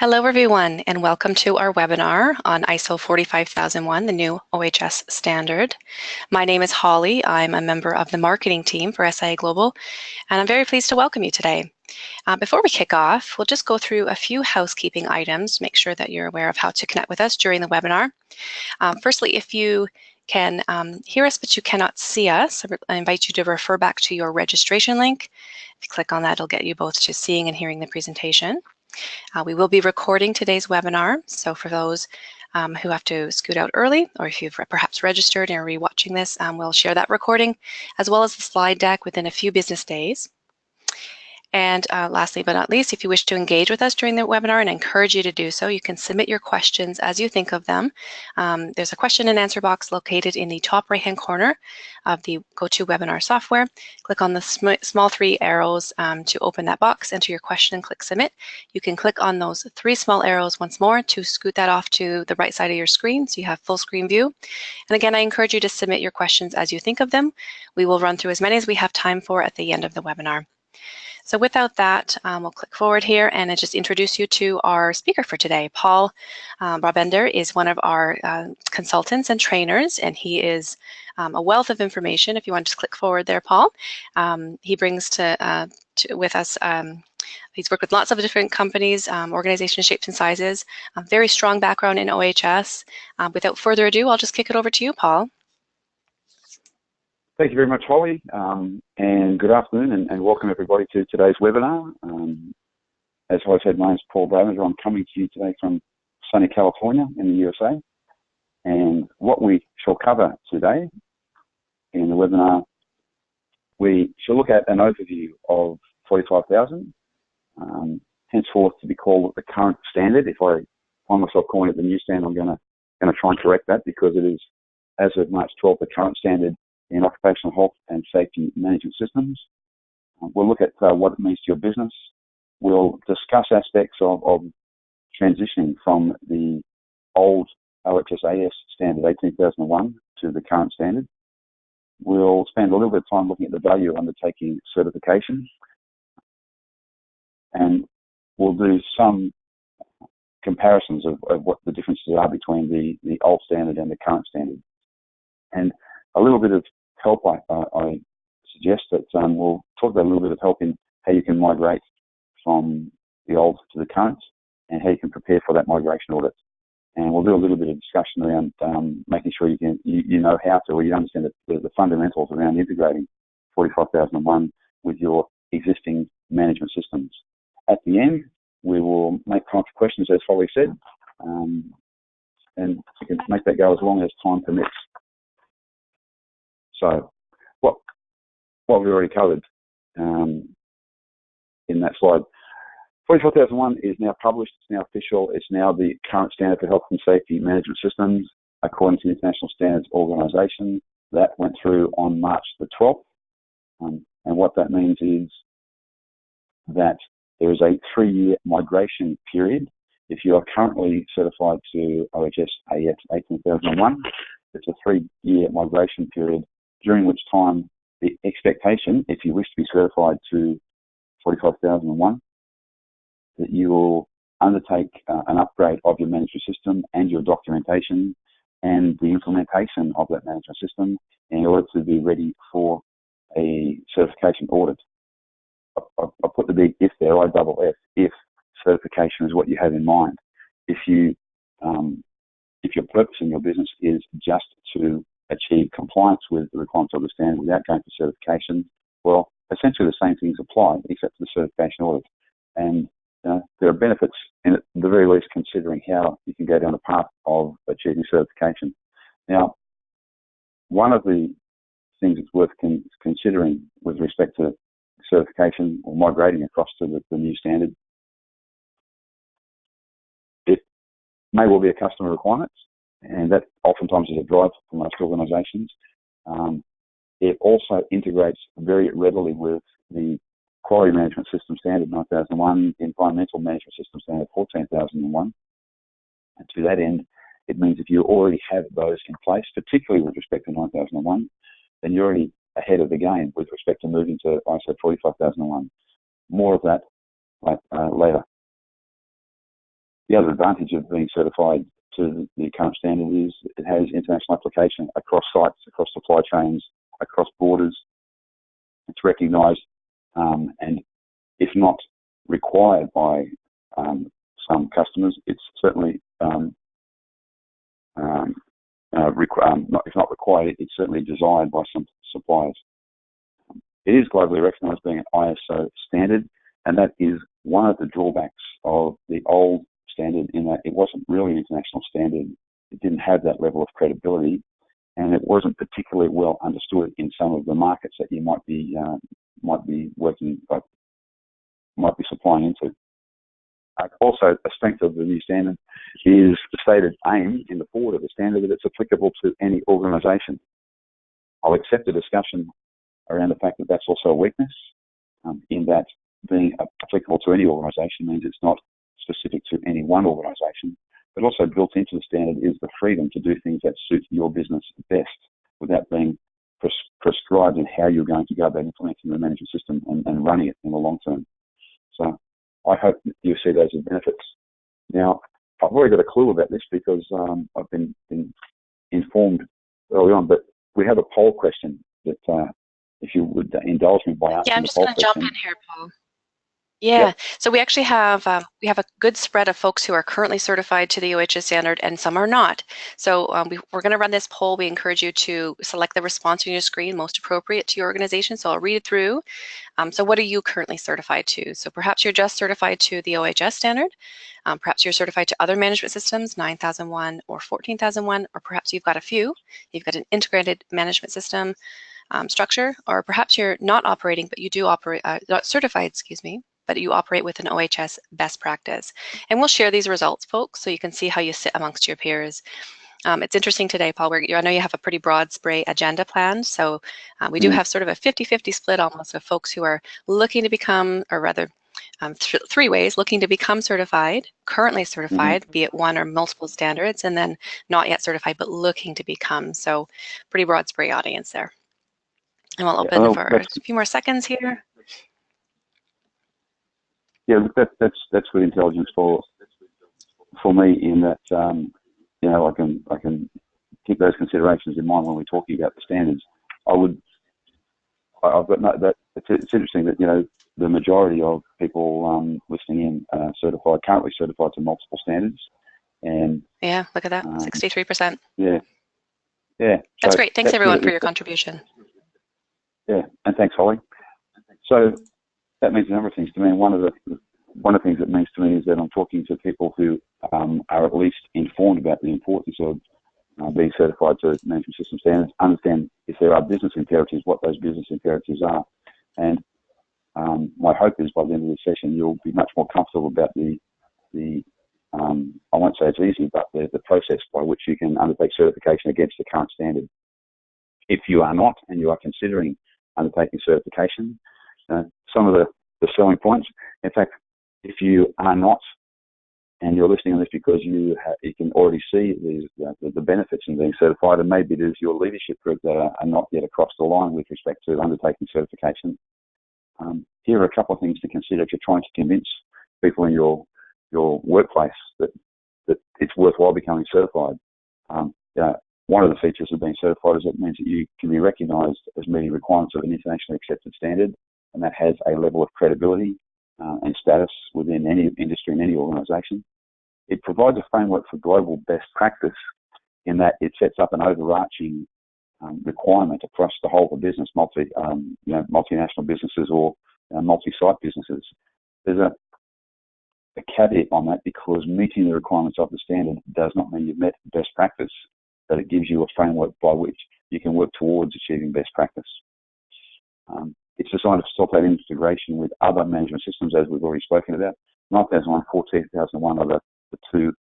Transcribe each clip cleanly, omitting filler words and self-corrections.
Hello, everyone, and welcome to our webinar on ISO 45001, the new OHS standard. My name is Holly. I'm a member of the marketing team for SIA Global, and I'm very pleased to welcome you today. Before we kick off, we'll just go through a few housekeeping items to make sure that you're aware of how to connect with us during the webinar. Firstly, if you can hear us but you cannot see us, I invite you to refer back to your registration link. If you click on that, it'll get you both to seeing and hearing the presentation. We will be recording today's webinar, so for those who have to scoot out early, or if you've perhaps registered and are rewatching this, we'll share that recording as well as the slide deck within a few business days. And lastly but not least, if you wish to engage with us during the webinar, and I encourage you to do so, you can submit your questions as you think of them. There's a question and answer box located in the top right-hand corner of the GoToWebinar software. Click on the small three arrows to open that box, enter your question and click submit. You can click on those three small arrows once more to scoot that off to the right side of your screen so you have full screen view. And again, I encourage you to submit your questions as you think of them. We will run through as many as we have time for at the end of the webinar. So without that, we'll click forward here and just introduce you to our speaker for today. Paul Brabender is one of our consultants and trainers, and he is a wealth of information. If you want to just click forward there, Paul. He brings with us, he's worked with lots of different companies, organization shapes and sizes, a very strong background in OHS. Without further ado, I'll just kick it over to you, Paul. Thank you very much, Holly, and good afternoon and welcome everybody to today's webinar. As I said, my name is Paul Brabender. I'm coming to you today from sunny California in the USA. And what we shall cover today in the webinar, we shall look at an overview of 45,000, henceforth to be called the current standard. If I find myself calling it the new standard, I'm going to try and correct that because it is, as of March 12th, the current standard in occupational health and safety management systems. We'll look at what it means to your business. We'll discuss aspects of transitioning from the old OHSAS standard 18,001 to the current standard. We'll spend a little bit of time looking at the value of undertaking certification. And we'll do some comparisons of what the differences are between the old standard and the current standard. And a little bit of help, I suggest that we'll talk about a little bit of help in how you can migrate from the old to the current and how you can prepare for that migration audit. And we'll do a little bit of discussion around making sure you know how to, or you understand the fundamentals around integrating 45,001 with your existing management systems. At the end, we will make time for questions, as Holly said, and you can make that go as long as time permits. So what we already covered in that slide, 45,001 is now published, it's now official, it's now the current standard for health and safety management systems according to the International Standards Organization. That went through on March the 12th. And what that means is that there is a 3-year migration period. If you are currently certified to OHS AS 18001, it's a 3-year migration period, during which time the expectation, if you wish to be certified to 45,001, that you will undertake an upgrade of your management system and your documentation and the implementation of that management system in order to be ready for a certification audit. I put the big if there, IFF, if certification is what you have in mind. If your purpose in your business is just to achieve compliance with the requirements of the standard without going for certification, well, essentially the same things apply except for the certification audit. And there are benefits in at the very least considering how you can go down the path of achieving certification. Now, one of the things that's worth considering with respect to certification or migrating across to the new standard, it may well be a customer requirement, and that oftentimes is a drive for most organisations. It also integrates very readily with the Quality Management System Standard 9001, the Environmental Management System Standard 14001. And to that end, it means if you already have those in place, particularly with respect to 9001, then you're already ahead of the game with respect to moving to ISO 45001. More of that later. the other advantage of being certified to the current standard is it has international application across sites, across supply chains, across borders. It's recognised, and if not required by some customers, it's certainly if not required, it's certainly desired by some suppliers. It is globally recognised being an ISO standard, and that is one of the drawbacks of the old standard, in that it wasn't really an international standard. It didn't have that level of credibility, and it wasn't particularly well understood in some of the markets that you might be supplying into. Also, a strength of the new standard is the stated aim in the forward of the standard that it's applicable to any organisation. I'll accept a discussion around the fact that that's also a weakness, in that being applicable to any organisation means it's not specific to any one organisation, but also built into the standard is the freedom to do things that suit your business best without being prescribed in how you're going to go about implementing the management system and running it in the long term. So I hope you see those as benefits. Now, I've already got a clue about this because I've been informed early on, but we have a poll question that if you would indulge me by asking I'm the just poll going to question. jump in here, Paul. Yeah, Yep. so we actually have a good spread of folks who are currently certified to the OHS standard, and some are not. So we're going to run this poll. We encourage you to select the response on your screen most appropriate to your organization. So I'll read it through. So what are you currently certified to? So perhaps you're just certified to the OHS standard. Perhaps you're certified to other management systems, 9001 or 14001, or perhaps you've got a few. You've got an integrated management system structure, or perhaps you're not operating, but you do operate, not certified, excuse me, but you operate with an OHS best practice. And we'll share these results, folks, so you can see how you sit amongst your peers. It's interesting today, Paul, I know you have a pretty broad spray agenda planned, so we do have sort of a 50-50 split almost of folks who are looking to become, or rather, three ways: looking to become certified, currently certified, be it one or multiple standards, and then not yet certified, but looking to become. So pretty broad spray audience there. And we'll open for a few more seconds here. Yeah, that's good intelligence for me, in that you know, I can keep those considerations in mind when we're talking about the standards. It's interesting that, you know, the majority of people listening in are currently certified to multiple standards, and yeah, look at that, 63%. Yeah. That's great. Thanks everyone for your contribution. Yeah, and thanks, Holly. So that means a number of things to me. And one of the things that means to me is that I'm talking to people who are at least informed about the importance of being certified to management system standards, understand if there are business imperatives, what those business imperatives are. And my hope is by the end of the session, you'll be much more comfortable about the I won't say it's easy, but the process by which you can undertake certification against the current standard. If you are not, and you are considering undertaking certification, some of the selling points. In fact, if you are not, and you're listening on this because you can already see the benefits in being certified, and maybe it is your leadership group that are not yet across the line with respect to undertaking certification. Here are a couple of things to consider if you're trying to convince people in your workplace that it's worthwhile becoming certified. One of the features of being certified is it means that you can be recognised as meeting requirements of an internationally accepted standard, and that has a level of credibility and status within any industry and any organisation. It provides a framework for global best practice, in that it sets up an overarching requirement across the whole of the business, multinational businesses or multi-site businesses. There's a caveat on that, because meeting the requirements of the standard does not mean you've met best practice, but it gives you a framework by which you can work towards achieving best practice. It's designed to facilitate integration with other management systems, as we've already spoken about. 9001, 14001 are the two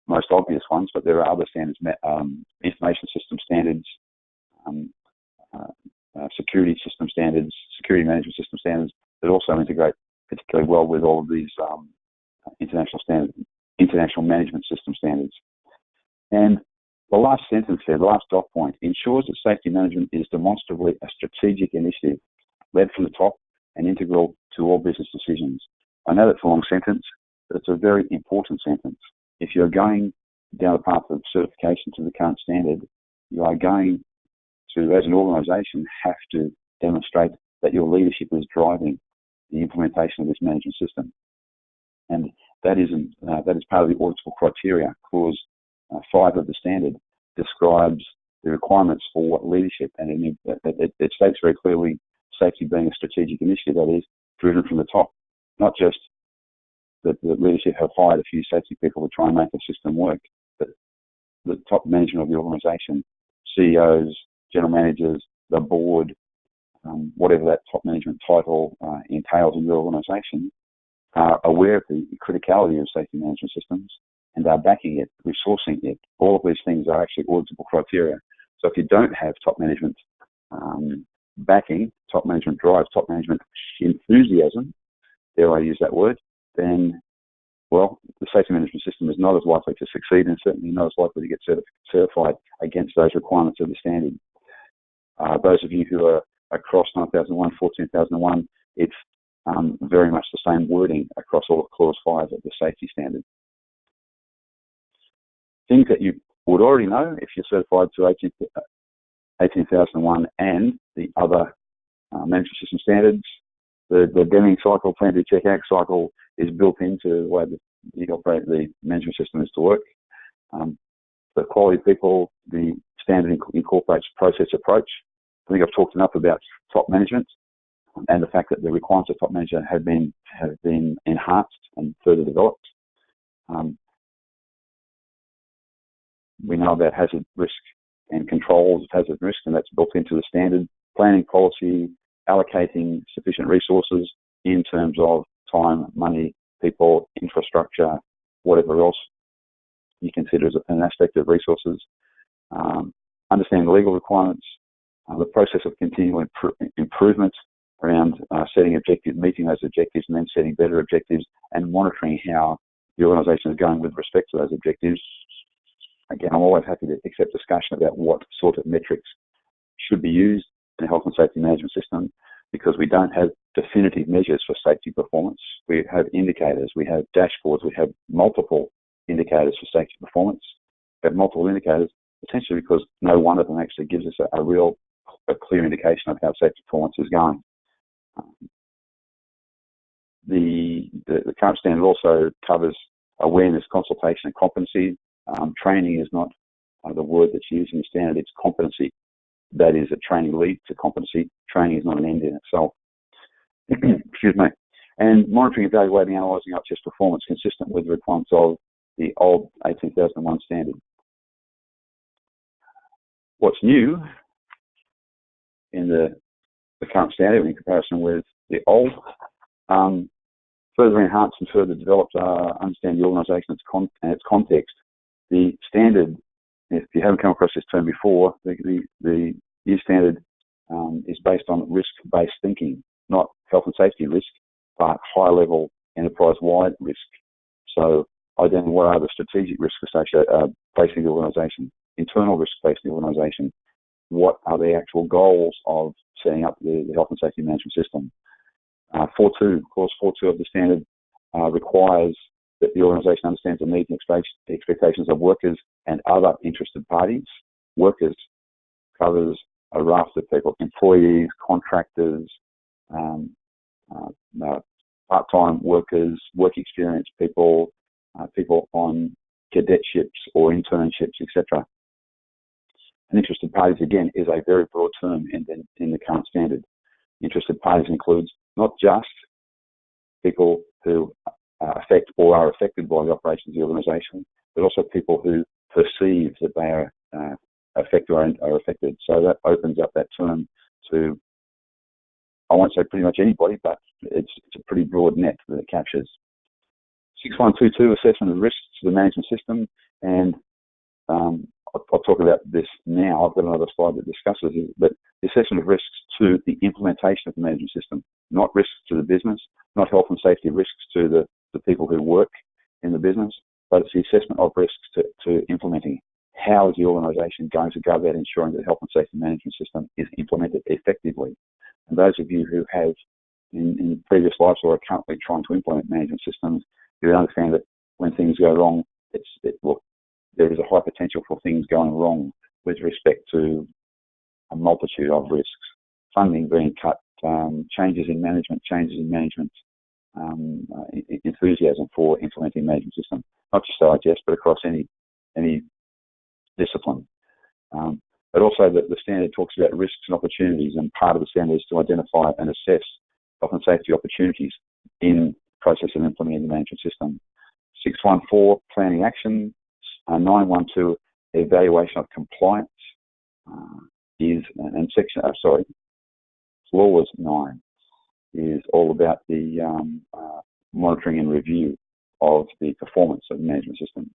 most obvious ones, but there are other standards, information system standards, security system standards, security management system standards, that also integrate particularly well with all of these international management system standards. And the last sentence there, the last dot point, ensures that safety management is demonstrably a strategic initiative led from the top and integral to all business decisions. I know that's a long sentence, it's a very important sentence. If you're going down the path of certification to the current standard, you are going to, as an organisation, have to demonstrate that your leadership is driving the implementation of this management system. And that is part of the auditable criteria. Clause 5 of the standard describes the requirements for leadership, and it states very clearly safety being a strategic initiative that is driven from the top, not just that the leadership have hired a few safety people to try and make the system work, but the top management of the organisation, CEOs, general managers, the board, whatever that top management title entails in your organisation, are aware of the criticality of safety management systems and are backing it, resourcing it. All of these things are actually auditable criteria. So if you don't have top management backing, top management drive, top management enthusiasm, dare I use that word, then, well, the safety management system is not as likely to succeed and certainly not as likely to get certified against those requirements of the standard. Those of you who are across 9001, 14001, it's very much the same wording across all of Clause 5 of the safety standard. Things that you would already know if you're certified to 18001 and the other management system standards. The Deming cycle, plan, do, check, act cycle is built into the way that you operate the management system is to work. The quality of people, the standard incorporates process approach. I think I've talked enough about top management and the fact that the requirements of top management have been enhanced and further developed. We know about hazard risk and controls of hazard risk, and that's built into the standard. Planning policy, allocating sufficient resources in terms of time, money, people, infrastructure, whatever else you consider as an aspect of resources. Understand the legal requirements, the process of continual improvement around setting objectives, meeting those objectives, and then setting better objectives, and monitoring how the organisation is going with respect to those objectives. Again, I'm always happy to accept discussion about what sort of metrics should be used in a health and safety management system, because we don't have definitive measures for safety performance. We have indicators, we have dashboards, we have multiple indicators for safety performance. We have multiple indicators essentially because no one of them actually gives us a clear indication of how safety performance is going. The current standard also covers awareness, consultation, and competency. Training is not the word that's used in the standard, it's competency. That is, a training leads to competency. Training is not an end in itself. Excuse me. And monitoring, evaluating, analysing up test performance consistent with the requirements of the old 18001 standard. What's new in the current standard in comparison with the old, further enhanced and further developed, understand the organisation and its context. The standard, if you haven't come across this term before, the new standard is based on risk-based thinking, not health and safety risk, but high-level enterprise-wide risk. So identifying what are the strategic risks facing the organisation, internal risks facing the organisation, what are the actual goals of setting up the health and safety management system. Clause 4.2 of the standard requires that the organisation understands the needs and expectations of workers and other interested parties. Workers covers a raft of people, employees, contractors, part-time workers, work experience people, people on cadetships or internships, etc. And interested parties, again, is a very broad term in the current standard. Interested parties includes not just people who affect or are affected by the operations of the organisation, but also people who perceive that they are affected or are affected. So that opens up that term to, I won't say pretty much anybody, but it's a pretty broad net that it captures. 6122, assessment of risks to the management system, and I'll talk about this now. I've got another slide that discusses it, but the assessment of risks to the implementation of the management system, not risks to the business, not health and safety risks to the people who work in the business, but it's the assessment of risks to implementing. How is the organisation going to go about ensuring that the health and safety management system is implemented effectively? And those of you who have in previous lives or are currently trying to implement management systems, You understand that when things go wrong, there is a high potential for things going wrong with respect to a multitude of risks. Funding being cut, changes in management, enthusiasm for implementing management system, not just IHS, but across any discipline. But also the standard talks about risks and opportunities, and part of the standard is to identify and assess health and safety opportunities in the process of implementing the management system. 614, planning action. 912, evaluation of compliance clause 9 is all about the monitoring and review of the performance of the management system.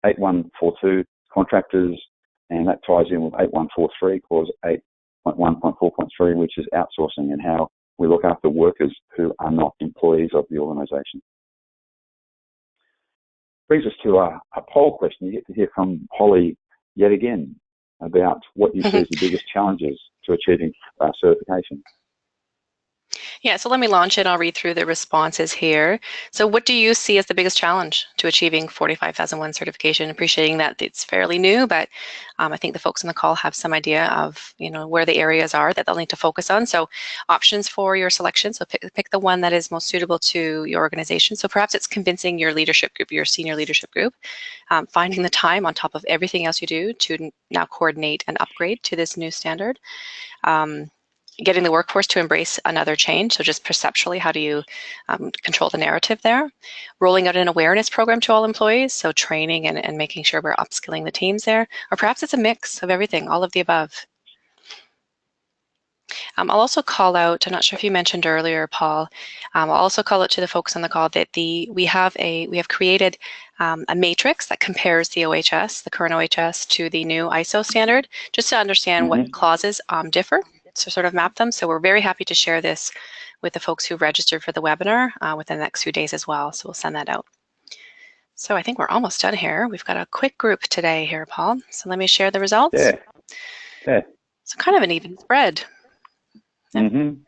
8142, contractors, and that ties in with 8143, clause 8.1.4.3, which is outsourcing and how we look after workers who are not employees of the organisation. Brings us to a poll question. You get to hear from Holly yet again about what you see as the biggest challenges to achieving certification. Yeah, so let me launch it. I'll read through the responses here. So what do you see as the biggest challenge to achieving 45001 certification? Appreciating that it's fairly new, but I think the folks on the call have some idea of, where the areas are that they'll need to focus on. So options for your selection. So pick the one that is most suitable to your organization. So perhaps it's convincing your leadership group, your senior leadership group, finding the time on top of everything else you do to now coordinate and upgrade to this new standard. Getting the workforce to embrace another change. So just perceptually, how do you control the narrative there? Rolling out an awareness program to all employees. So training and making sure we're upskilling the teams there. Or perhaps it's a mix of everything, all of the above. I'll also call out, I'm not sure if you mentioned earlier, Paul, I'll also call out to the folks on the call that we have created a matrix that compares the OHS, the current OHS, to the new ISO standard, just to understand what clauses differ, to sort of map them. So we're very happy to share this with the folks who registered for the webinar within the next few days as well. So we'll send that out. So I think we're almost done here. We've got a quick group today here, Paul. So let me share the results. Yeah. So kind of an even spread. Yeah.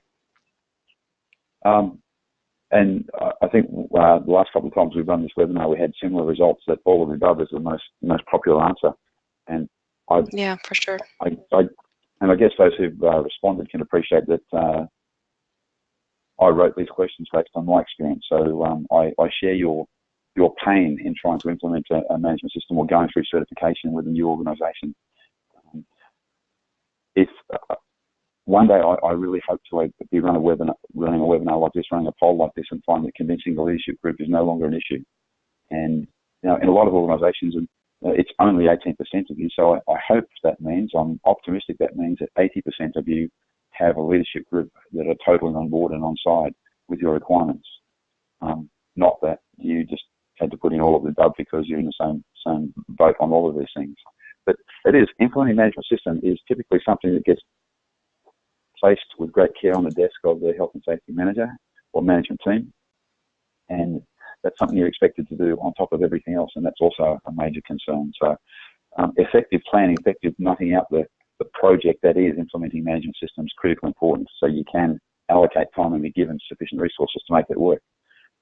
And I think the last couple of times we've done this webinar, we had similar results, that all of the above is the most popular answer. And yeah, for sure. I guess those who've responded can appreciate that I wrote these questions based on my experience. So I share your pain in trying to implement a management system or going through certification with a new organisation. If one day I really hope to be running a webinar like this, running a poll like this, and find that convincing the leadership group is no longer an issue. And in a lot of organisations, it's only 18% of you. So I hope that means, I'm optimistic, that means that 80% of you have a leadership group that are totally on board and on side with your requirements. Not that you just had to put in all of the above because you're in the same boat on all of these things. But it is, implementing management system is typically something that gets placed with great care on the desk of the health and safety manager or management team. And that's something you're expected to do on top of everything else, and that's also a major concern. So effective planning, effective knocking out the project that is implementing management systems, critically important, so you can allocate time and be given sufficient resources to make it work.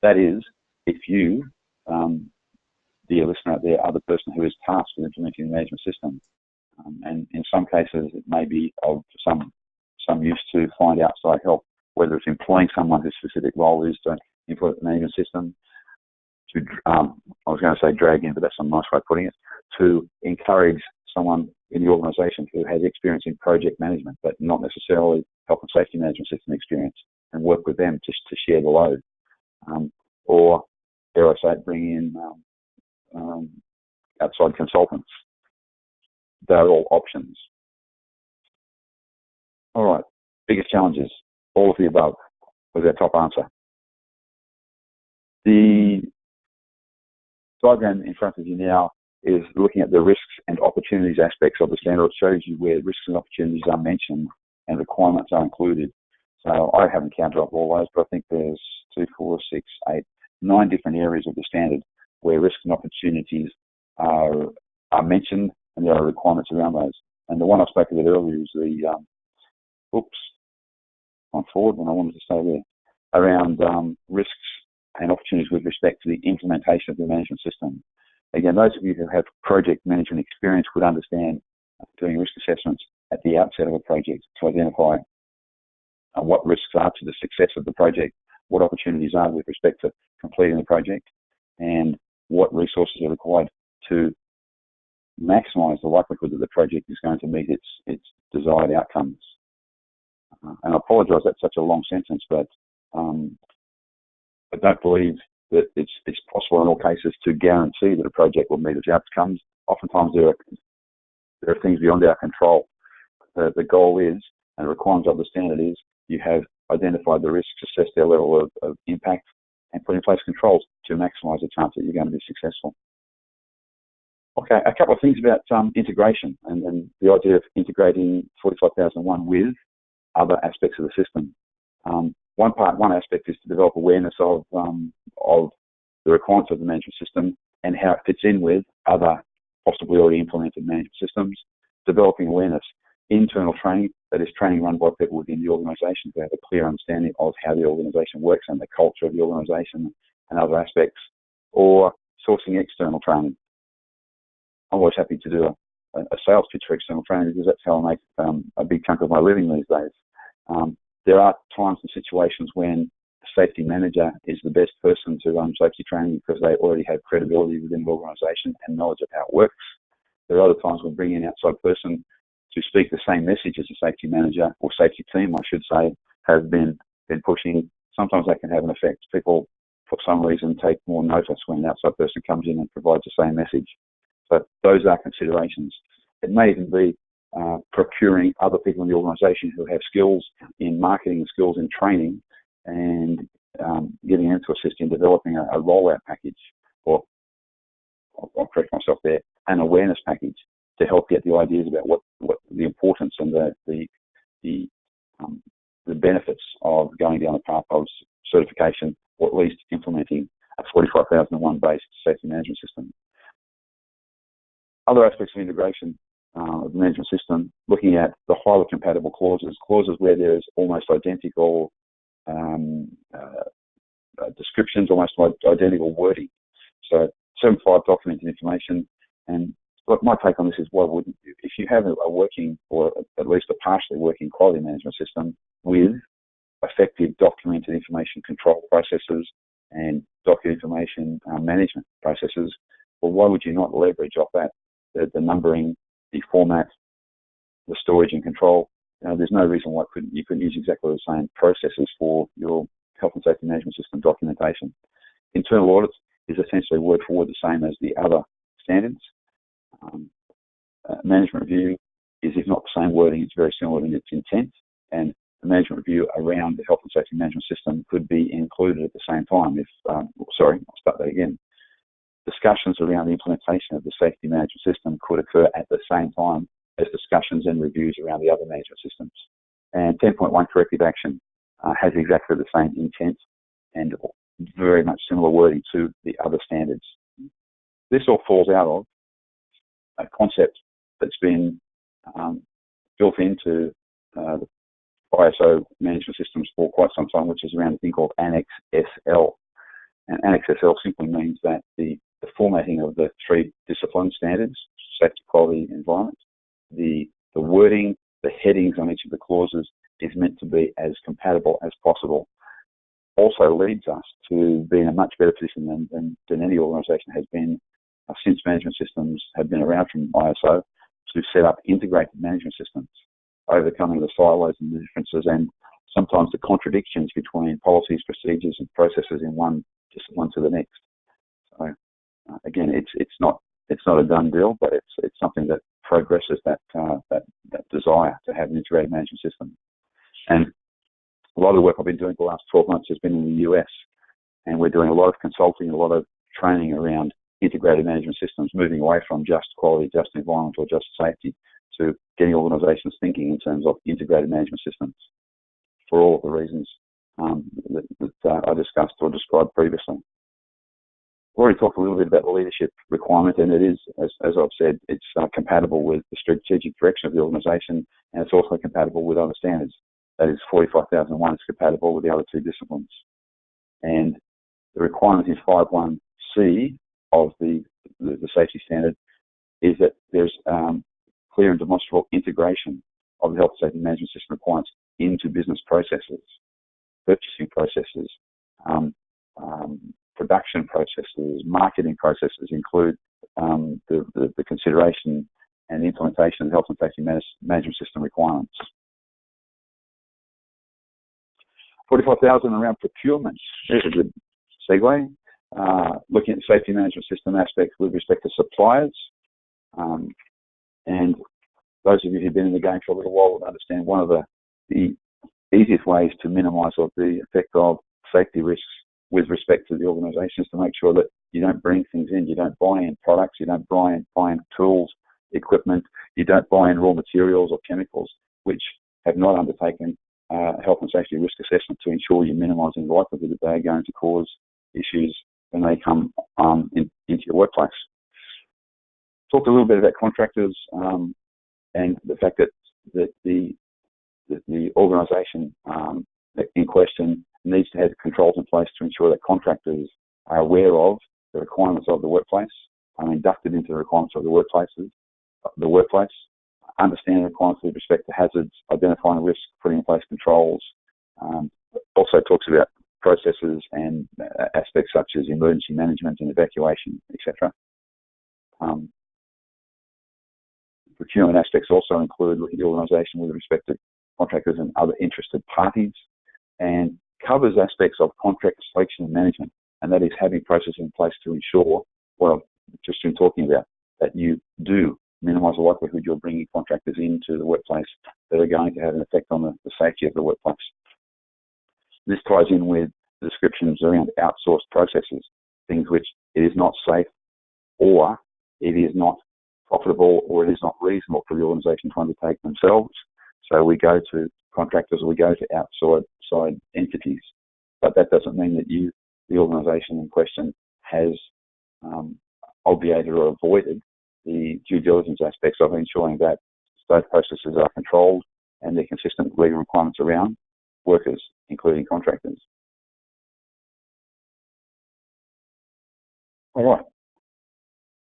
That is, if you, dear listener out there, are the person who is tasked with implementing the management system. And in some cases, it may be of some use to find outside help, whether it's employing someone whose specific role is to implement the management system, to, I was going to say drag in, but that's a nice way of putting it, to encourage someone in the organisation who has experience in project management, but not necessarily health and safety management system experience, and work with them just to share the load. Or, dare I say, bring in outside consultants. They're all options. All right, biggest challenges, all of the above was our top answer. The diagram in front of you now is looking at the risks and opportunities aspects of the standard. It shows you where risks and opportunities are mentioned and requirements are included. So I haven't counted up all those, but I think there's 2, 4, 6, 8, 9 different areas of the standard where risks and opportunities are mentioned, and there are requirements around those. And the one I spoke about earlier is the, on forward when I wanted to say there, around risks and opportunities with respect to the implementation of the management system. Again, those of you who have project management experience would understand doing risk assessments at the outset of a project to identify what risks are to the success of the project, what opportunities are with respect to completing the project, and what resources are required to maximise the likelihood that the project is going to meet its desired outcomes. And I apologise that's such a long sentence, but I don't believe that it's possible in all cases to guarantee that a project will meet its outcomes. Oftentimes there are things beyond our control. The goal is, and the requirement of the standard is, you have identified the risks, assessed their level of impact, and put in place controls to maximise the chance that you're going to be successful. Okay, a couple of things about integration and the idea of integrating 45001 with other aspects of the system. One aspect is to develop awareness of the requirements of the management system and how it fits in with other possibly already implemented management systems. Developing awareness, internal training, that is training run by people within the organisation who have a clear understanding of how the organisation works and the culture of the organisation and other aspects, or sourcing external training. I'm always happy to do a sales pitch for external training because that's how I make a big chunk of my living these days. There are times and situations when a safety manager is the best person to run safety training because they already have credibility within the organisation and knowledge of how it works. There are other times when bringing an outside person to speak the same message as a safety manager, or safety team, I should say, have been pushing. Sometimes that can have an effect. People, for some reason, take more notice when an outside person comes in and provides the same message. So those are considerations. It may even be procuring other people in the organisation who have skills in marketing and skills in training and getting them to assist in developing a rollout package, or I'll correct myself there, an awareness package to help get the ideas about what the importance and the benefits of going down the path of certification, or at least implementing a 45001 based safety management system. Other aspects of integration of the management system, looking at the highly compatible clauses where there is almost identical descriptions, almost identical wording. So 7.5 documented information. And look, my take on this is, why wouldn't you? If you have a working, or at least a partially working quality management system with effective documented information control processes and document information management processes, well, why would you not leverage off that? The numbering, the format, the storage and control. There's no reason why you couldn't use exactly the same processes for your health and safety management system documentation. Internal audits is essentially word for word the same as the other standards. Management review is, if not the same wording, it's very similar in its intent, and the management review around the health and safety management system could be included at the same time. I'll start that again. Discussions around the implementation of the safety management system could occur at the same time as discussions and reviews around the other management systems. And 10.1 corrective action has exactly the same intent and very much similar wording to the other standards. This all falls out of a concept that's been built into the ISO management systems for quite some time, which is around a thing called Annex SL. And Annex SL simply means that the formatting of the three discipline standards, safety, quality, environment, the wording, the headings on each of the clauses is meant to be as compatible as possible. Also leads us to be in a much better position than any organisation has been since management systems have been around from ISO, to set up integrated management systems, overcoming the silos and the differences and sometimes the contradictions between policies, procedures and processes in one discipline to the next. So again, it's not a done deal, but it's something that progresses that desire to have an integrated management system. And a lot of the work I've been doing for the last 12 months has been in the US, and we're doing a lot of consulting, a lot of training around integrated management systems, moving away from just quality, just environment, or just safety, to getting organisations thinking in terms of integrated management systems for all of the reasons that I discussed or described previously. I've already talked a little bit about the leadership requirement, and it is, as I've said, it's compatible with the strategic direction of the organisation, and it's also compatible with other standards. That is, 45001 is compatible with the other two disciplines. And the requirement in 5.1c of the safety standard is that there's clear and demonstrable integration of the health and safety management system requirements into business processes, purchasing processes, production processes, marketing processes include the consideration and the implementation of the health and safety management system requirements. 45,000 around procurement. There's a good segue. Looking at the safety management system aspects with respect to suppliers. And those of you who've been in the game for a little while will understand one of the easiest ways to minimise the effect of safety risks with respect to the organisation is to make sure that you don't bring things in, you don't buy in products, you don't buy in tools, equipment, you don't buy in raw materials or chemicals which have not undertaken health and safety risk assessment to ensure you're minimising the likelihood that they are going to cause issues when they come into your workplace. Talked a little bit about contractors and the fact that the organisation in question needs to have controls in place to ensure that contractors are aware of the requirements of the workplace, are inducted into the requirements of the workplace, understand the requirements with respect to hazards, identifying risks, putting in place controls. Also talks about processes and aspects such as emergency management and evacuation, etc. Procurement aspects also include looking at the organisation with respect to contractors and other interested parties, and covers aspects of contract selection and management, and that is having processes in place to ensure, well, just been talking about, that you do minimise the likelihood you're bringing contractors into the workplace that are going to have an effect on the safety of the workplace. This ties in with the descriptions around outsourced processes, things which it is not safe, or it is not profitable, or it is not reasonable for the organisation to undertake themselves. So we go to contractors, or we go to outside entities. But that doesn't mean that the organisation in question, has obviated or avoided the due diligence aspects of ensuring that those processes are controlled and they're consistent with legal requirements around workers, including contractors. All right,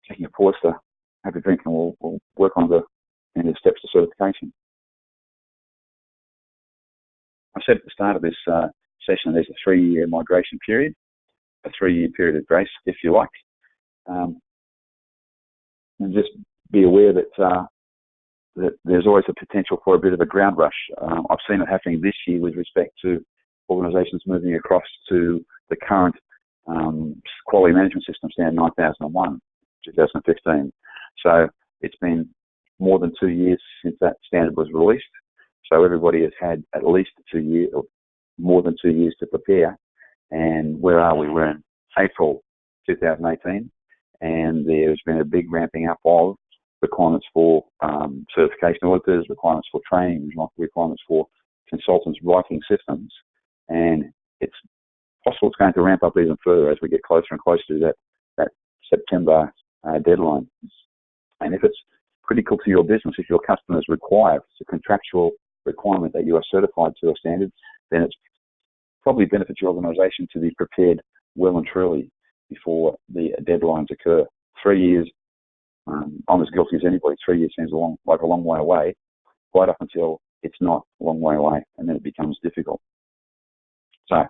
taking a pause to have a drink, and we'll work on the steps to certification. I said at the start of this session there's a 3-year migration period, a 3-year period of grace, if you like. And just be aware that there's always a potential for a bit of a ground rush. I've seen it happening this year with respect to organisations moving across to the current quality management system standard 9001, 2015. So it's been more than 2 years since that standard was released. So everybody has had at least 2 years, or more than 2 years to prepare. And where are we? We're in April 2018, and there's been a big ramping up of requirements for certification auditors, requirements for training, requirements for consultants writing systems. And it's possible it's going to ramp up even further as we get closer and closer to that September deadline. And if it's critical to your business, if your customers require, if it's a contractual requirement that you are certified to a standard, then it's probably benefits your organisation to be prepared well and truly before the deadlines occur. 3 years, I'm as guilty as anybody. 3 years seems like a long way away, right up until it's not a long way away, and then it becomes difficult. So,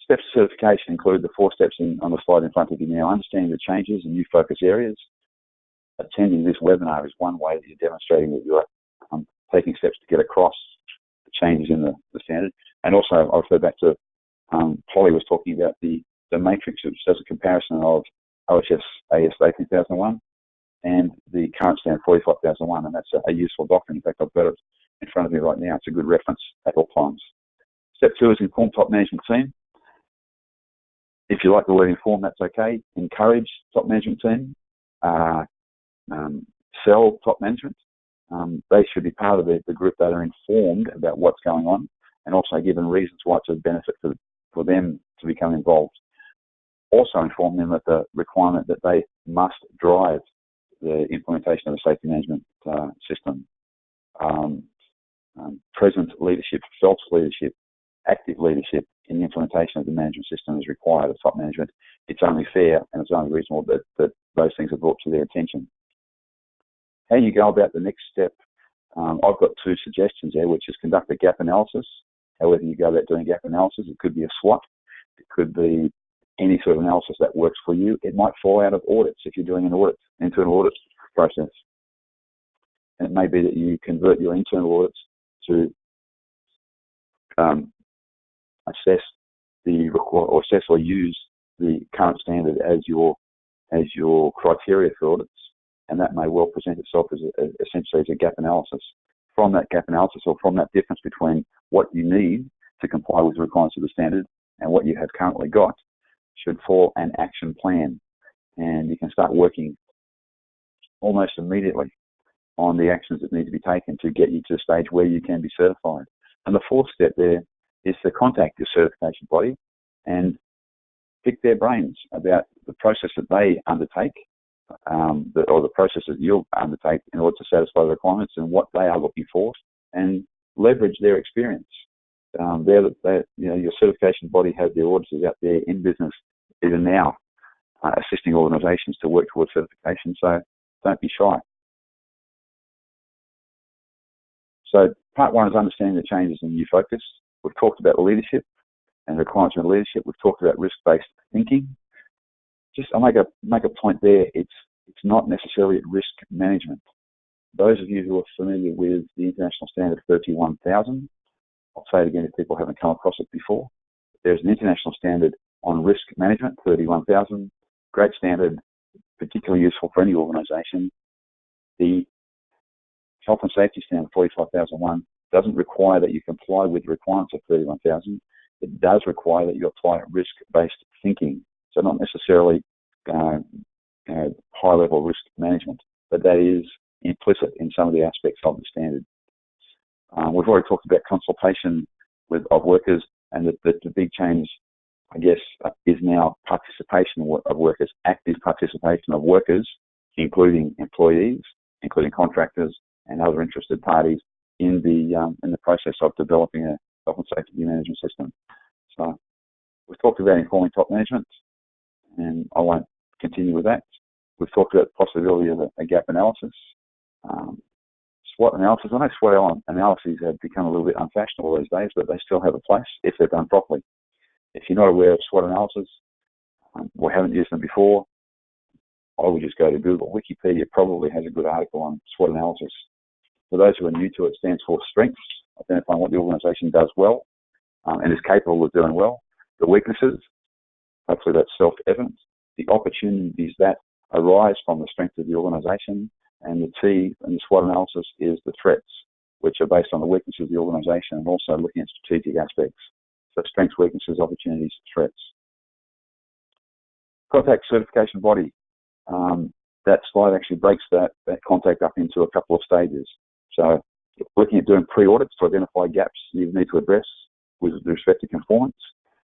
steps to certification include the 4 steps on the slide in front of you now. Understanding the changes and new focus areas. Attending this webinar is one way that you're demonstrating that you're taking steps to get across the changes in the standard. And also, I'll refer back to Holly was talking about the matrix, which does a comparison of OHS AS 18001 and the current standard 45001, and that's a useful document. In fact, I've got it in front of me right now. It's a good reference at all times. Step 2 is inform top management team. If you like the word inform, that's okay. Encourage top management team. Sell top management. They should be part of the group that are informed about what's going on, and also given reasons why it's a benefit for them to become involved. Also inform them of the requirement that they must drive the implementation of the safety management system. Present leadership, felt leadership, active leadership in the implementation of the management system is required of top management, it's only fair and it's only reasonable that those things are brought to their attention. How you go about the next step, I've got two suggestions there, which is conduct a gap analysis. However you go about doing gap analysis, it could be a SWOT, it could be any sort of analysis that works for you. It might fall out of audits if you're doing an audit, internal audit process. And it may be that you convert your internal audits to assess or use the current standard as your criteria for audits, and that may well present itself as essentially as a gap analysis. From that gap analysis, or from that difference between what you need to comply with the requirements of the standard and what you have currently got, should fall an action plan, and you can start working almost immediately on the actions that need to be taken to get you to the stage where you can be certified. And the fourth step there is to contact your certification body and pick their brains about the process that they undertake, or the process that you'll undertake in order to satisfy the requirements and what they are looking for, and leverage their experience. Your certification body has their auditors out there in business even now, assisting organisations to work towards certification. So don't be shy. So part one is understanding the changes in new focus. We've talked about leadership and requirements of leadership. We've talked about risk-based thinking. I'll make a point there. It's not necessarily risk management. Those of you who are familiar with the international standard 31,000, I'll say it again if people haven't come across it before. There's an international standard on risk management, 31,000, great standard, particularly useful for any organisation. The health and safety standard 45,001 doesn't require that you comply with the requirements of 31,000. It does require that you apply risk-based thinking. So not necessarily high-level risk management, but that is implicit in some of the aspects of the standard. We've already talked about consultation of workers, and the big change, I guess, is now participation of workers, active participation of workers, including employees, including contractors and other interested parties in the process of developing a health and safety management system. So we've talked about informing top management, and I won't continue with that. We've talked about the possibility of a gap analysis. SWOT analysis. I know SWOT analyses have become a little bit unfashionable these days, but they still have a place if they're done properly. If you're not aware of SWOT analysis or haven't used them before, I would just go to Google. Wikipedia probably has a good article on SWOT analysis. For those who are new to it, it stands for strengths, identifying what the organisation does well and is capable of doing well. The weaknesses, hopefully that's self-evident. The opportunities that arise from the strength of the organisation, and the T in the SWOT analysis is the threats, which are based on the weaknesses of the organisation and also looking at strategic aspects. So strengths, weaknesses, opportunities, threats. Contact certification body. That slide actually breaks that contact up into a couple of stages. So looking at doing pre-audits to identify gaps you need to address with respect to conformance.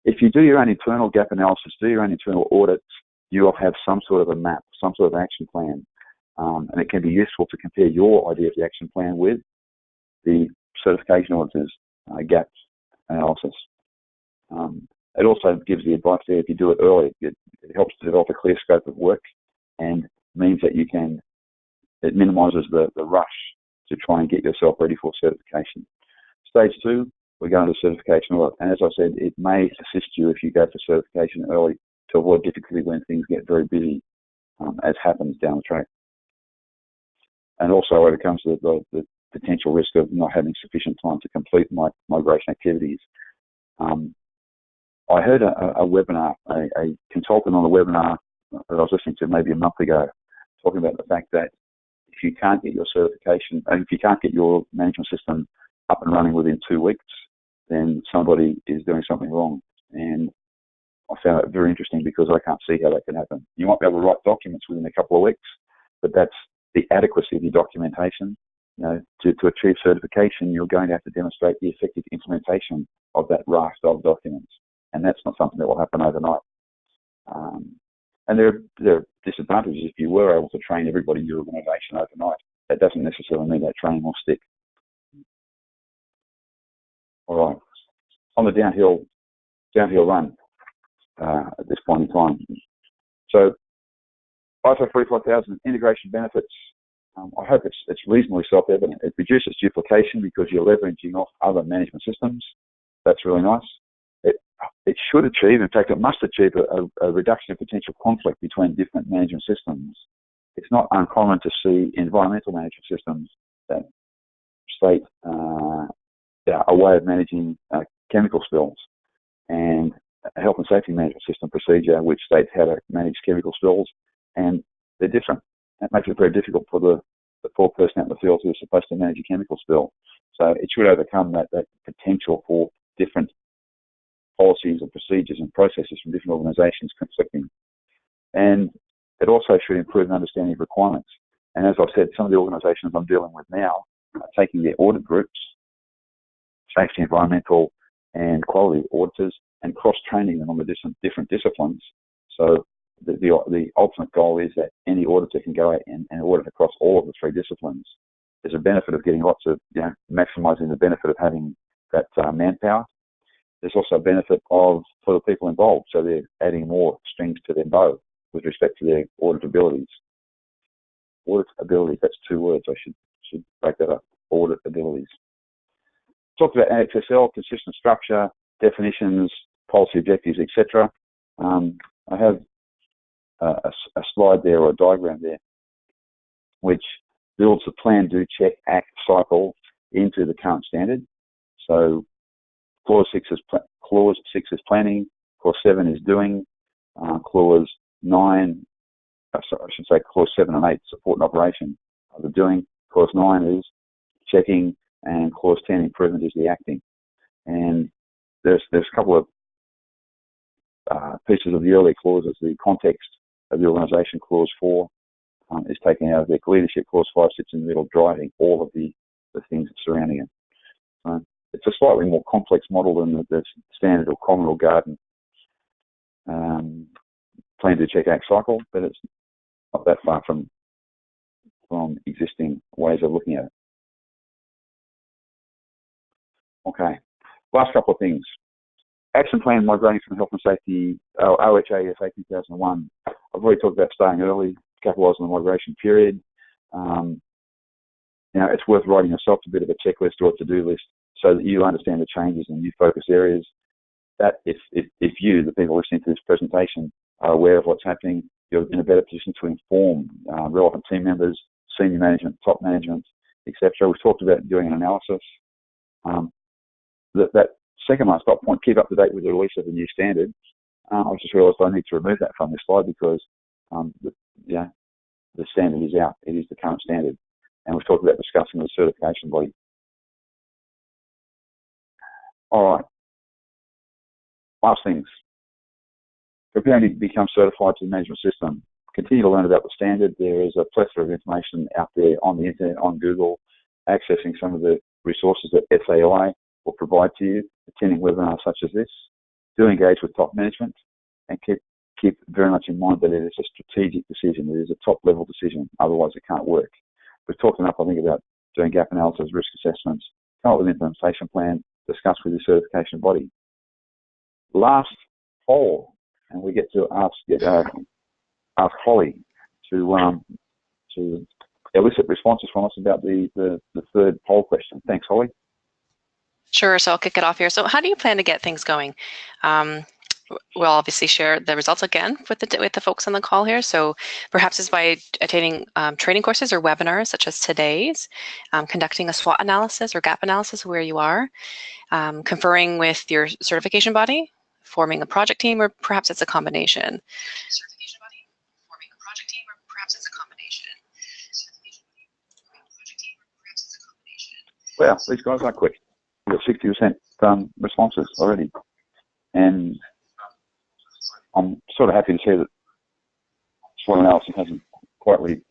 If you do your own internal gap analysis, do your own internal audits, you'll have some sort of a map, some sort of action plan. And it can be useful to compare your idea of the action plan with the certification auditor's gap analysis. It also gives the advice there if you do it early. It helps to develop a clear scope of work and means that it minimises the rush to try and get yourself ready for certification. Stage 2, we're going to certification audit. And as I said, it may assist you if you go for certification early to avoid difficulty when things get very busy, as happens down the track. And also overcomes the potential risk of not having sufficient time to complete migration activities. I heard a webinar, a consultant on a webinar that I was listening to maybe a month ago, talking about the fact that if you can't get your certification, and if you can't get your management system up and running within 2 weeks, then somebody is doing something wrong. And I found it very interesting because I can't see how that can happen. You might be able to write documents within a couple of weeks, but that's the adequacy of your documentation. To achieve certification, you're going to have to demonstrate the effective implementation of that raft of documents. And that's not something that will happen overnight. And there are disadvantages if you were able to train everybody in your organisation overnight. That doesn't necessarily mean that training will stick. All right. on the downhill run at this point in time. So ISO 45000 integration benefits. I hope it's reasonably self-evident. It reduces duplication because you're leveraging off other management systems. That's really nice. It should achieve, in fact, it must achieve a reduction in potential conflict between different management systems. It's not uncommon to see environmental management systems that state a way of managing chemical spills, and a health and safety management system procedure which states how to manage chemical spills, and they're different. That makes it very difficult for the poor person out in the field who's supposed to manage a chemical spill. So it should overcome that potential for different policies and procedures and processes from different organisations conflicting. And it also should improve an understanding of requirements. And as I've said, some of the organisations I'm dealing with now are taking their audit groups, safety, environmental and quality auditors, and cross-training them on the different disciplines. So the ultimate goal is that any auditor can go out and audit across all of the three disciplines. There's a benefit of getting lots of, maximising the benefit of having that manpower. There's also a benefit for the people involved, so they're adding more strings to their bow with respect to their audit abilities. Audit abilities, that's two words. I should break that up. Audit abilities. Talked about AXSL, consistent structure, definitions, policy objectives, etc. I have a slide there, or a diagram there, which builds the plan, do, check, act cycle into the current standard. So clause 6 is planning, clause 7 is doing, clause 9, clause 7 and 8, support and operation are the doing, clause 9 is checking, and clause 10, improvement, is the acting. And there's a couple of pieces of the early clauses. The context of the organisation, clause 4, is taken out of their leadership. Clause 5 sits in the middle, driving all of the things surrounding it. It's a slightly more complex model than the standard or common or garden plan, do, check, act cycle, but it's not that far from existing ways of looking at it. Okay, last couple of things. Action plan migrating from health and safety, OHA SA 2001. I've already talked about starting early, capitalise on the migration period. It's worth writing yourself a bit of a checklist or a to-do list so that you understand the changes and new focus areas. That if you, the people listening to this presentation, are aware of what's happening, you're in a better position to inform relevant team members, senior management, top management, etc. We've talked about doing an analysis. That second last dot point, keep up to date with the release of the new standard. I just realised I need to remove that from this slide because the standard is out. It is the current standard. And we've talked about discussing the certification body. All right. Last things. Preparing to become certified to the management system. Continue to learn about the standard. There is a plethora of information out there on the internet, on Google, accessing some of the resources that SAI will provide to you, attending webinars such as this. Do engage with top management, and keep very much in mind that it is a strategic decision. It is a top-level decision. Otherwise, it can't work. We've talked enough, I think, about doing gap analysis, risk assessments, come up with an implementation plan, discuss with your certification body. Last poll, and we get to ask Holly to elicit responses from us about the third poll question. Thanks, Holly. Sure, so I'll kick it off here. So how do you plan to get things going? We'll obviously share the results again with the folks on the call here. So perhaps it's by attending training courses or webinars such as today's, conducting a SWOT analysis or gap analysis where you are, conferring with your certification body, forming a project team, or perhaps it's a combination. Wow, these guys are quick. We've got 60% responses already. And I'm sort of happy to see that SWOT analysis hasn't totally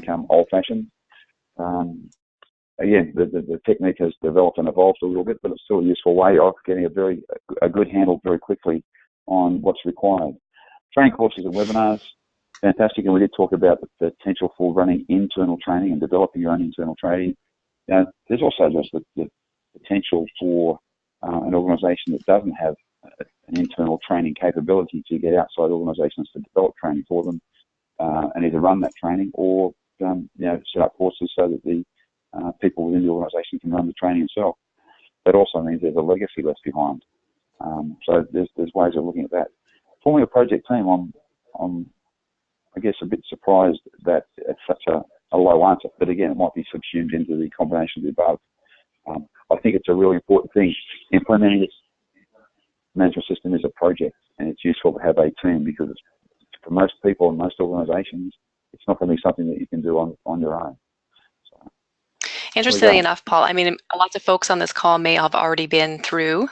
become old-fashioned. Again, the technique has developed and evolved a little bit, but it's still a useful way of getting a good handle very quickly on what's required. Training courses and webinars, fantastic. And we did talk about the potential for running internal training and developing your own internal training. There's also just the potential for an organisation that doesn't have an internal training capability to get outside organisations to develop training for them, and either run that training or set up courses so that the people within the organisation can run the training itself. That also means there's a legacy left behind. So there's ways of looking at that. Forming a project team, I'm I guess a bit surprised that it's such a low answer, but again, it might be subsumed into the combination of the above. I think it's a really important thing. Implementing this management system is a project, and it's useful to have a team because for most people and most organisations, it's not going to be something that you can do on your own. So, interestingly enough, Paul, I mean, lots of folks on this call may have already been through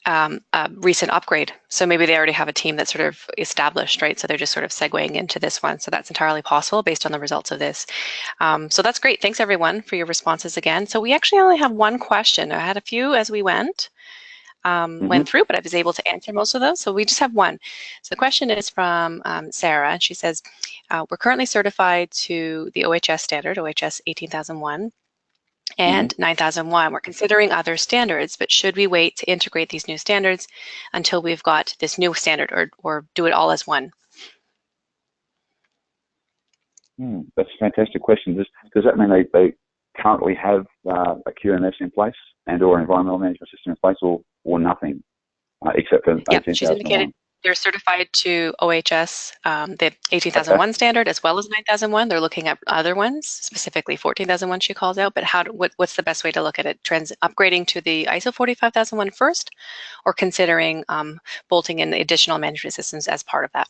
a recent upgrade. So maybe they already have a team that's sort of established, right? So they're just sort of segueing into this one. So that's entirely possible based on the results of this. So that's great. Thanks everyone for your responses again. So we actually only have one question. I had a few as we went through, but I was able to answer most of those. So we just have one. So the question is from Sarah, and she says, we're currently certified to the OHS standard, OHS 18001. And 9001. We're considering other standards, but should we wait to integrate these new standards until we've got this new standard, or do it all as one? That's a fantastic question. Does that mean they currently have a QMS in place and or environmental management system in place, or nothing except for 18,001? She's indicated they're certified to OHS, the 18,001 standard, as well as 9,001. They're looking at other ones, specifically 14,001 she calls out, but what's the best way to look at it? Upgrading to the ISO 45,001 first, or considering bolting in additional management systems as part of that?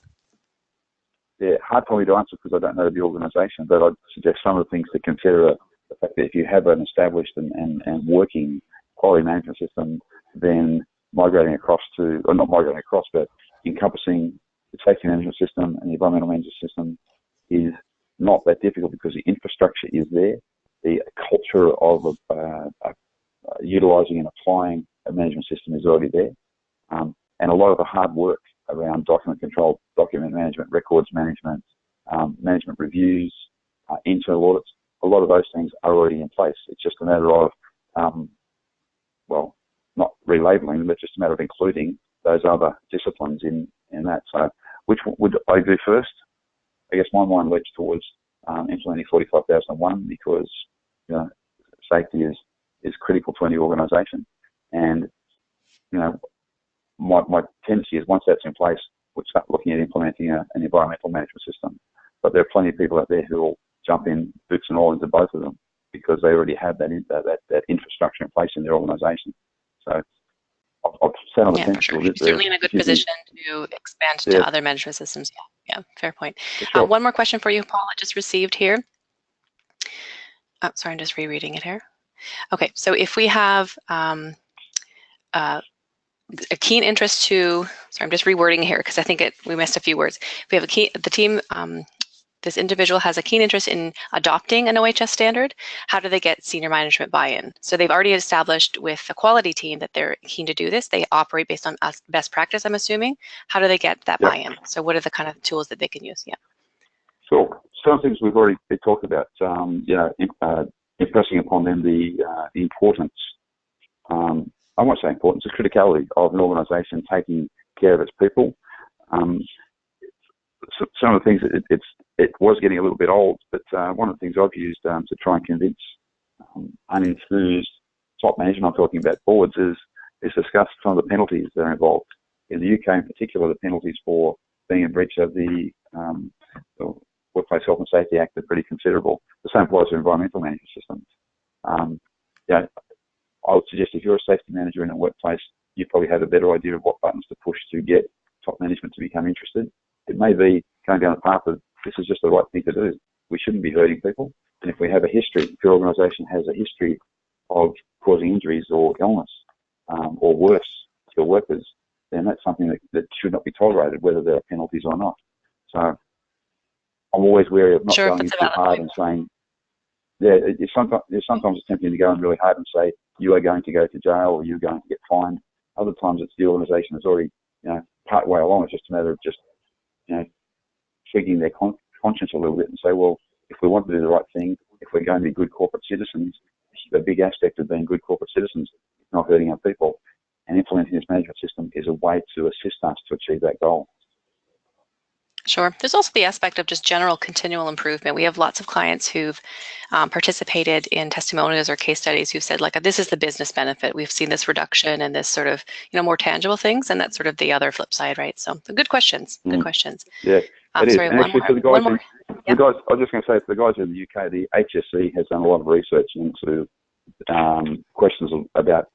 Yeah, hard for me to answer because I don't know the organisation, but I'd suggest some of the things to consider are the fact that if you have an established and working quality management system, then migrating across to, or not migrating across, but encompassing the safety management system and the environmental management system is not that difficult because the infrastructure is there. The culture of utilising and applying a management system is already there. And a lot of the hard work around document control, document management, records management, management reviews, internal audits, a lot of those things are already in place. It's just a matter of, not relabeling them, but just a matter of including those other disciplines in that. So which would I do first? I guess my mind leads towards implementing 45,001 because safety is critical to any organisation. And my tendency is once that's in place, we'll start looking at implementing an environmental management system. But there are plenty of people out there who will jump in boots and all into both of them because they already have that infrastructure in place in their organisation. So I'll set on the fence a little bit. Certainly in a good position to expand to other management systems. Yeah, fair point. Sure. One more question for you, Paul. I just received here. Oh, sorry, I'm just rereading it here. Okay, so if we have a keen interest to, sorry, I'm just rewording here because I think we missed a few words. If we have the team, this individual has a keen interest in adopting an OHS standard, how do they get senior management buy-in? So they've already established with the quality team that they're keen to do this. They operate based on best practice, I'm assuming. How do they get that buy-in? So what are the kind of tools that they can use? Yeah. Sure. Some things we've already talked about, impressing upon them the importance, I won't say importance, the criticality of an organisation taking care of its people. Some of the things, it was getting a little bit old, but one of the things I've used to try and convince unenthused top management, I'm talking about boards, is discuss some of the penalties that are involved. In the UK in particular, the penalties for being in breach of the Workplace Health and Safety Act are pretty considerable. The same applies to environmental management systems. I would suggest if you're a safety manager in a workplace, you probably have a better idea of what buttons to push to get top management to become interested. It may be going down the path of this is just the right thing to do. We shouldn't be hurting people. And if we have a history, if your organisation has a history of causing injuries or illness or worse to your workers, then that's something that should not be tolerated, whether there are penalties or not. So I'm always wary of not going in too hard and saying, sometimes it's tempting to go in really hard and say, you are going to go to jail or you're going to get fined. Other times it's the organisation that's already, part way along. It's just a matter of just, tweaking their conscience a little bit and say, well, if we want to do the right thing, if we're going to be good corporate citizens, a big aspect of being good corporate citizens, not hurting our people. And implementing this management system is a way to assist us to achieve that goal. Sure. There's also the aspect of just general continual improvement. We have lots of clients who've participated in testimonials or case studies who've said, like, this is the business benefit. We've seen this reduction and this sort of, more tangible things. And that's sort of the other flip side, right? So good questions. Good questions. Yeah, it sorry, is. And actually, for the guys, yeah. I was just going to say, for the guys in the UK, the HSE has done a lot of research into questions about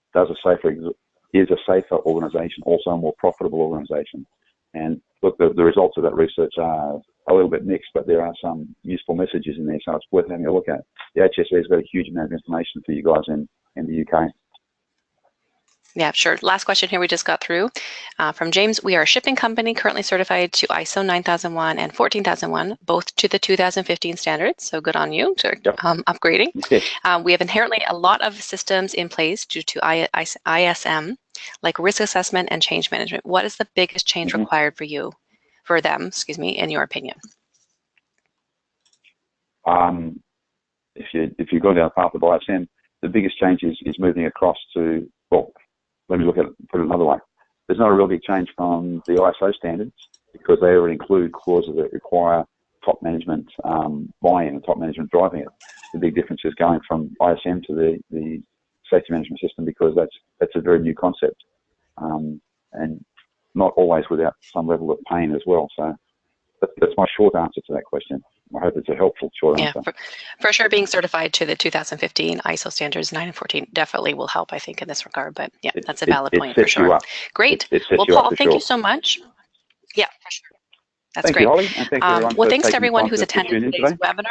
is a safer organisation also a more profitable organisation? And look, the results of that research are a little bit mixed, but there are some useful messages in there, so it's worth having a look at. The HSE has got a huge amount of information for you guys in the UK. Yeah, sure. Last question here we just got through from James. We are a shipping company currently certified to ISO 9001 and 14001, both to the 2015 standards. So good on you for upgrading. Yes. We have inherently a lot of systems in place due to ISM, like risk assessment and change management. What is the biggest change required for them, in your opinion? If you go down the path of ISM, the biggest change is moving across to, well, let me put it another way. There's not a real big change from the ISO standards because they already include clauses that require top management buy-in and top management driving it. The big difference is going from ISM to the safety management system because that's a very new concept and not always without some level of pain as well. So that's my short answer to that question. I hope it's a helpful short answer. For sure, being certified to the 2015 ISO standards 9 and 14 definitely will help, I think, in this regard. But yeah, that's a valid point for sure. Great. Well, Paul, thank you so much. Yeah, for sure. That's great. Thank you, Holly, and thanks everyone. Well, thanks to everyone who's attended today's webinar.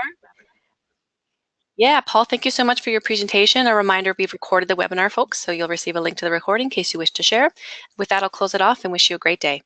Yeah, Paul, thank you so much for your presentation. A reminder, we've recorded the webinar, folks, so you'll receive a link to the recording in case you wish to share. With that, I'll close it off and wish you a great day.